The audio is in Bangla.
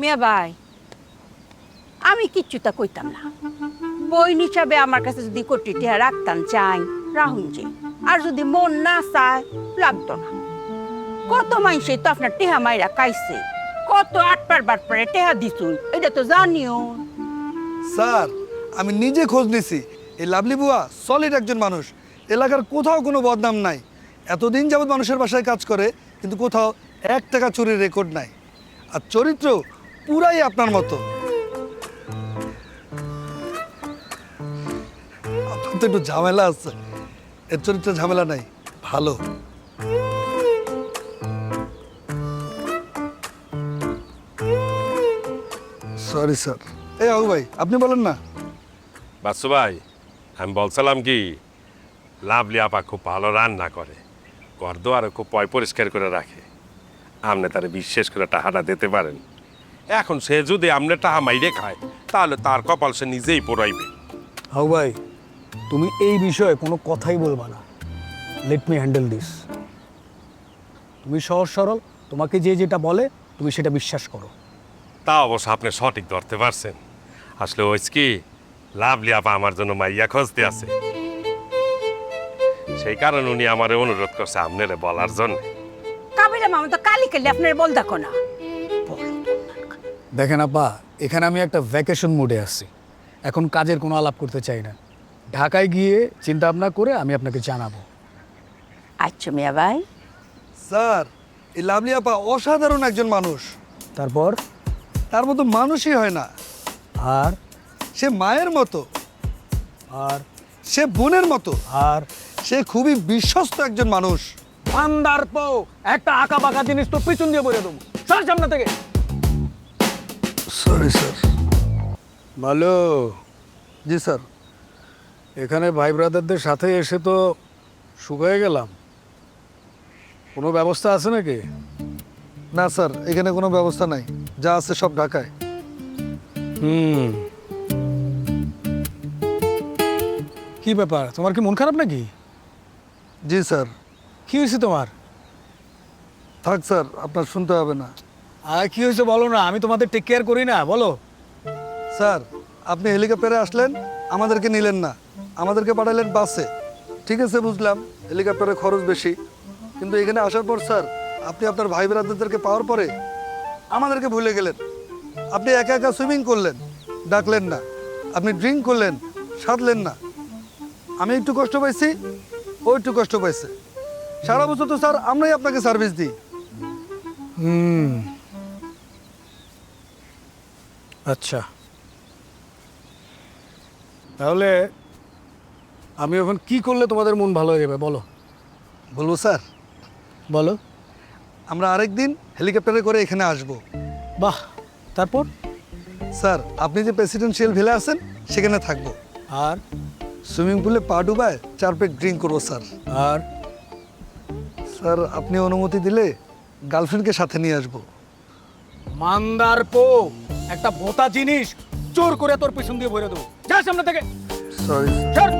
মিয়া ভাই, আমি কিচ্ছু তা কইতাম না। বইন হিসাবে আমার কাছে যদি কোটি টিহা রাখতাম চাই রাহুল যে, আর যদি মন না চায় লাগতো না। কত মানুষই তো আপনার টেহা মাইরা খাইছে, কত আটপার বাটপারে টেহা দিছুই, এটা তো জানিও। স্যার, আমি নিজে খোঁজ নিছি। এই লাভলি বুয়া সলিড একজন মানুষ। এলাকার কোথাও কোনো বদনাম নাই। এতদিন যাবৎ মানুষের বাসায় কাজ করে, কিন্তু কোথাও 1 টাকা চুরির রেকর্ড নাই। আর চরিত্র পুরাই আপনার মতো। আপনার তো একটু ঝামেলা আছে, এর চরিত্রে ঝামেলা নাই, ভালো। Sorry sir. এই আবু ভাই, আপনি বলেন না। বাসু ভাই, আমি বলছিলাম কি, লাভলি আপা খুব ভালো রান্না করে, ঘর দোয়ারও খুব পরিষ্কার করে রাখে। আপনি তারে বিশেষ করে টাকাটা দিতে পারেন। এখন সে যদি আপনি টাকা মাইরে খায়, তাহলে তার কপাল সে নিজেই পোড়াইবে। হাউ ভাই, তুমি এই বিষয়ে কোনো কথাই বলবা না। Let me handle this. তুমি সহজ সরল, তোমাকে যে যেটা বলে তুমি সেটা বিশ্বাস করো। তা অবশ্য আপনি সঠিক ধরতে পারছেন। আসলে ওই কি, লাভলি আপা আমার জন্য মাইয়া খুঁজতে আছে, সেই কারণে উনি আমার অনুরোধ করছে আপনারে বলার জন্য। কাবিলা মামা তো কালি কালি আপনার বল দেখো না। দেখেন আপা, এখানে আমি একটা ভ্যাকেশন মুডে আছি, এখন কাজের কোনো আলাপ করতে চাই না। ঢাকায় গিয়ে চিন্তা ভাবনা করে আমি আপনাকে জানাবো। আচ্ছা মিয়া ভাই। স্যার, এই লাভলি আপা অসাধারণ একজন মানুষ। তারপর তার মতো মানুষই হয় না। আর সে মায়ের মতো, আর সে বোনের মতো, আর সে খুবই বিশ্বস্ত একজন মানুষ। ভান্ডার পো একটা আঁকা বাঁকা জিনিস তো পিছন দিয়ে বলে দেবো, সর সামনে থেকে। Sorry sir. ভালো। জি স্যার। এখানে ভাই ব্রাদারদের সাথে এসে তো শুকিয়ে গেলাম। কোনো ব্যবস্থা আছে নাকি? না স্যার, এখানে কোনো ব্যবস্থা নাই, যা আছে সব ঢাকায়। কি ব্যাপার, তোমার কি মন খারাপ নাকি? জি স্যার। কি হয়েছে তোমার? থাক স্যার, আপনার শুনতে হবে না। আর কি হয়েছে বলো না, আমি তোমাদের টেক কেয়ার করি না, বলো। স্যার, আপনি হেলিকপ্টারে আসলেন, আমাদেরকে নিলেন না, আমাদেরকে পাঠালেন বাসে। ঠিক আছে, বুঝলাম হেলিকপ্টারে খরচ বেশি, কিন্তু এখানে আসার পর স্যার, আপনি আপনার ভাই ব্রাদারদেরকে পাওয়ার পরে আমাদেরকে ভুলে গেলেন। আপনি একা একা সুইমিং করলেন, ডাকলেন না। আপনি ড্রিঙ্ক করলেন, সাধলেন না। আমি একটু কষ্ট পাইছি, ও একটু কষ্ট পাইছে। সারা বছর তো স্যার আমরাই আপনাকে সার্ভিস দিই। আচ্ছা, তাহলে আমি এখন কি করলে তোমাদের মন ভালো হয়ে যাবে বলো? বলবো স্যার? বলো। আমরা আরেকদিন হেলিকপ্টারে করে এখানে আসব। বাহ, তারপর? স্যার, আপনি যে প্রেসিডেন্সিয়াল ভিলে আছেন সেখানে থাকবো। আর সুইমিং পুলে পা ডুবায় 4 পেগ ড্রিঙ্ক করবো স্যার। আর স্যার, আপনি অনুমতি দিলে গার্লফ্রেন্ডকে সাথে নিয়ে আসবো। মান্দার পো একটা ভোতা জিনিস জোর করে তোর পিছন দিয়ে ভরে দেবো, যা সামনে থেকে। সরি সর।